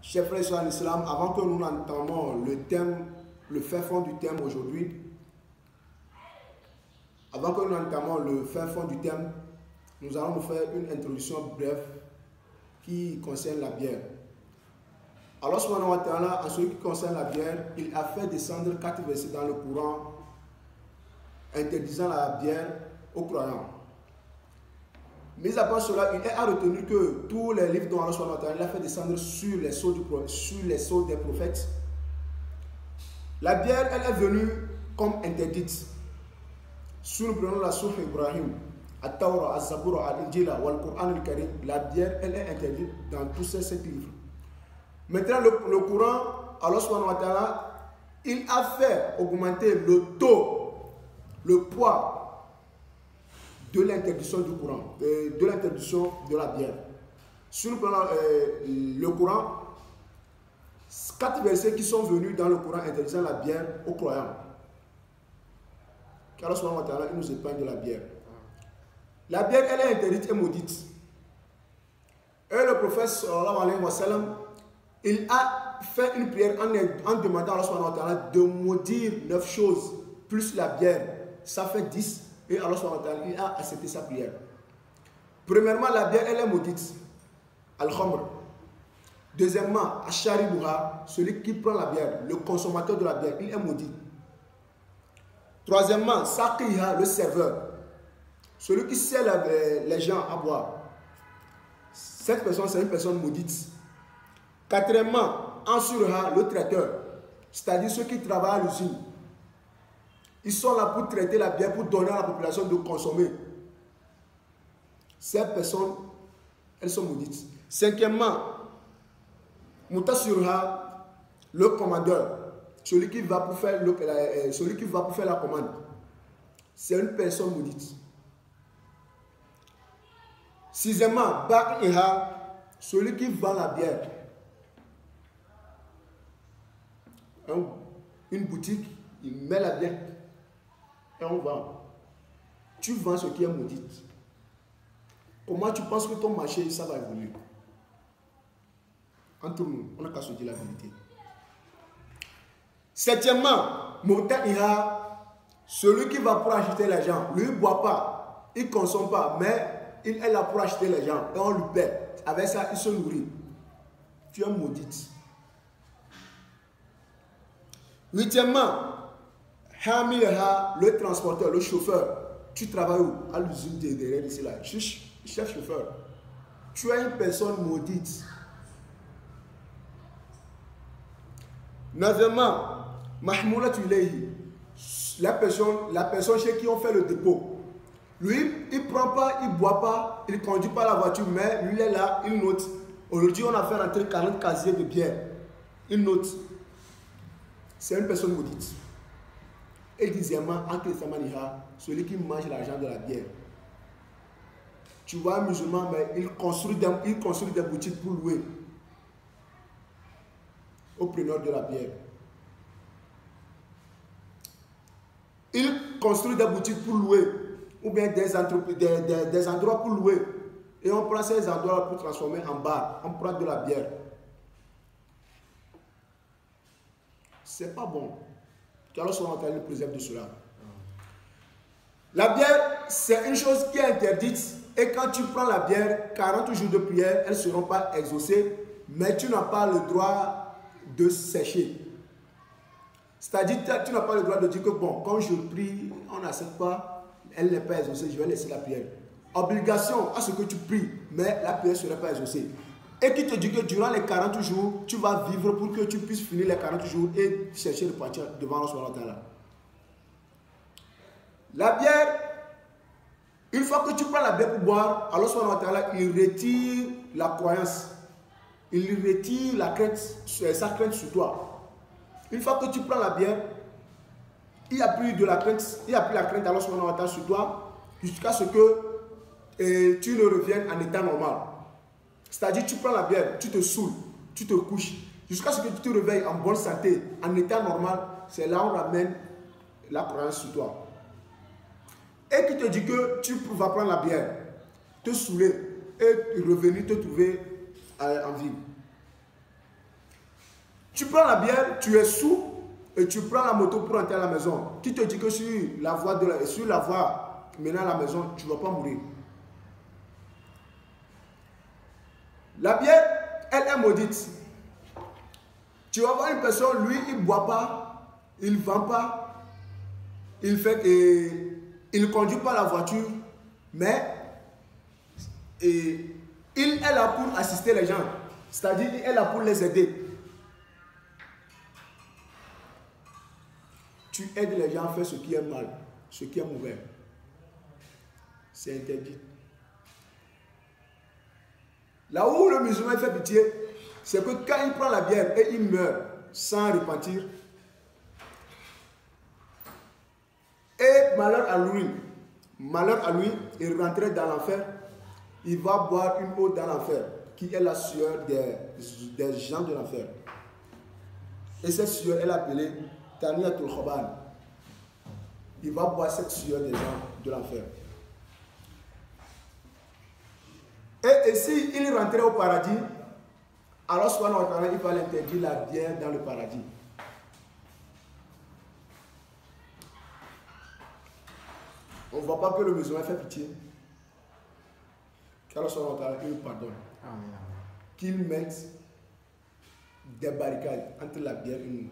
Chers frères et sœurs en islam, avant que nous n'entamions le thème, le fin fond du thème aujourd'hui, nous allons nous faire une introduction brève qui concerne la bière. Alors, subhanahu wa ta'ala, en ce qui concerne la bière, il a fait descendre 4 versets dans le Coran interdisant la bière aux croyants. Mais à part cela, il a retenu que tous les livres dont Allah subhanahu wa ta'ala a fait descendre sur les sceaux des prophètes, la bière, elle est venue comme interdite. Si nous prenons la sourate Ibrahim, At-Tawra, Al-Zabura, Al-Injila, Al-Qur'an al-Karim, la bière, elle est interdite dans tous ces 7 livres. Maintenant, le Coran, Allah subhanahu wa ta'ala, il a fait augmenter le taux, le poids de l'interdiction du Coran, de l'interdiction de la bière. Si nous prenons le Coran, 4 versets qui sont venus dans le Coran interdisant la bière aux croyants. Car Allah subhanahu wa ta'ala, il nous épargne de la bière. La bière, elle est interdite et maudite. Et le prophète sallallahu alayhi wa sallam, il a fait une prière en demandant à Allah subhanahu wa ta'ala de maudire 9 choses, plus la bière. Ça fait 10. Et Allah subhanahu wa ta'ala, il a accepté sa prière. Premièrement, la bière, elle est maudite. Al-Khamr. Deuxièmement, Asharibuha, celui qui prend la bière, le consommateur de la bière, il est maudit. Troisièmement, Saqiha, le serveur, celui qui sert les gens à boire. Cette personne, c'est une personne maudite. Quatrièmement, Ansuraha, le traiteur, c'est-à-dire ceux qui travaillent à l'usine. Ils sont là pour traiter la bière, pour donner à la population de consommer. Ces personnes, elles sont maudites. Cinquièmement, Mutassurha, le commandeur, celui qui va pour faire la commande. C'est une personne maudite. Sixièmement, Ba'iha, celui qui vend la bière. Une boutique, il met la bière. Et on vend. Tu vends ce qui est maudit. Comment tu penses que ton marché, ça va évoluer? Entre nous, on n'a qu'à se dire la vérité. Septièmement, Murta'iha, celui qui va pour acheter les gens. Lui, il ne boit pas, il ne consomme pas, mais il est là pour acheter les gens. Et on lui paie. Avec ça, il se nourrit. Tu es maudite. Huitièmement, Hamilha, le transporteur, le chauffeur. Tu travailles où? À l'usine derrière ici là. Chef chauffeur. Tu es une personne maudite. Neuvièmement, Mahmoula Tuilehi, la personne chez qui on fait le dépôt. Lui, il ne prend pas, il ne boit pas, il ne conduit pas la voiture, mais lui il est là, il note. Aujourd'hui, on a fait rentrer 40 casiers de bière. Il note. C'est une personne maudite. Et dixièmement, celui qui mange l'argent de la bière. Tu vois un musulman, mais il construit des boutiques pour louer aux preneurs de la bière. Il construit des boutiques pour louer, ou bien des endroits pour louer. Et on prend ces endroits pour transformer en bar. On prend de la bière. C'est pas bon. Alors, on va nous préserve de cela. La bière, c'est une chose qui est interdite. Et quand tu prends la bière, 40 jours de prière, elles ne seront pas exaucées. Mais tu n'as pas le droit de sécher. C'est-à-dire, tu n'as pas le droit de dire que, bon, quand je prie, on n'accepte pas, elle n'est pas exaucée, je vais laisser la prière. Obligation à ce que tu pries, mais la prière ne sera pas exaucée. Et qui te dit que durant les 40 jours, tu vas vivre pour que tu puisses finir les 40 jours et chercher le partir devant Allah subhanahu wa ta'ala. La bière, une fois que tu prends la bière pour boire, Allah subhanahu wa ta'ala, il retire la croyance. Il retire la crainte, sa crainte sur toi. Une fois que tu prends la bière, il n'y a plus de la crainte, il n'y a plus la crainte d'Allah subhanahu wa ta'ala sur toi, jusqu'à ce que tu ne reviennes en état normal. C'est-à-dire, tu prends la bière, tu te saoules, tu te couches, jusqu'à ce que tu te réveilles en bonne santé, en état normal. C'est là où on ramène la croyance sur toi. Et qui te dit que tu vas prendre la bière, te saouler et revenir te trouver en vie. Tu prends la bière, tu es sous et tu prends la moto pour entrer à la maison. Qui te dit que sur la voie menant à la maison, tu ne vas pas mourir. La bière, elle est maudite. Tu vas voir une personne, lui, il ne boit pas, il ne vend pas, il ne conduit pas la voiture, mais il est là pour assister les gens. C'est-à-dire, il est là pour les aider. Tu aides les gens à faire ce qui est mal, ce qui est mauvais. C'est interdit. Là où le musulman fait pitié, c'est que quand il prend la bière et il meurt sans repentir, et malheur à lui, il rentrait dans l'enfer, il va boire une eau dans l'enfer, qui est la sueur des gens de l'enfer. Et cette sueur, elle est appelée Taniyatul Khoban. Il va boire cette sueur des gens de l'enfer. Et si il rentrait au paradis, alors il va l'interdire la bière dans le paradis. On ne voit pas que le musulman fait pitié. Qu'Allah il pardonne. Qu'il mette des barricades entre la bière et nous.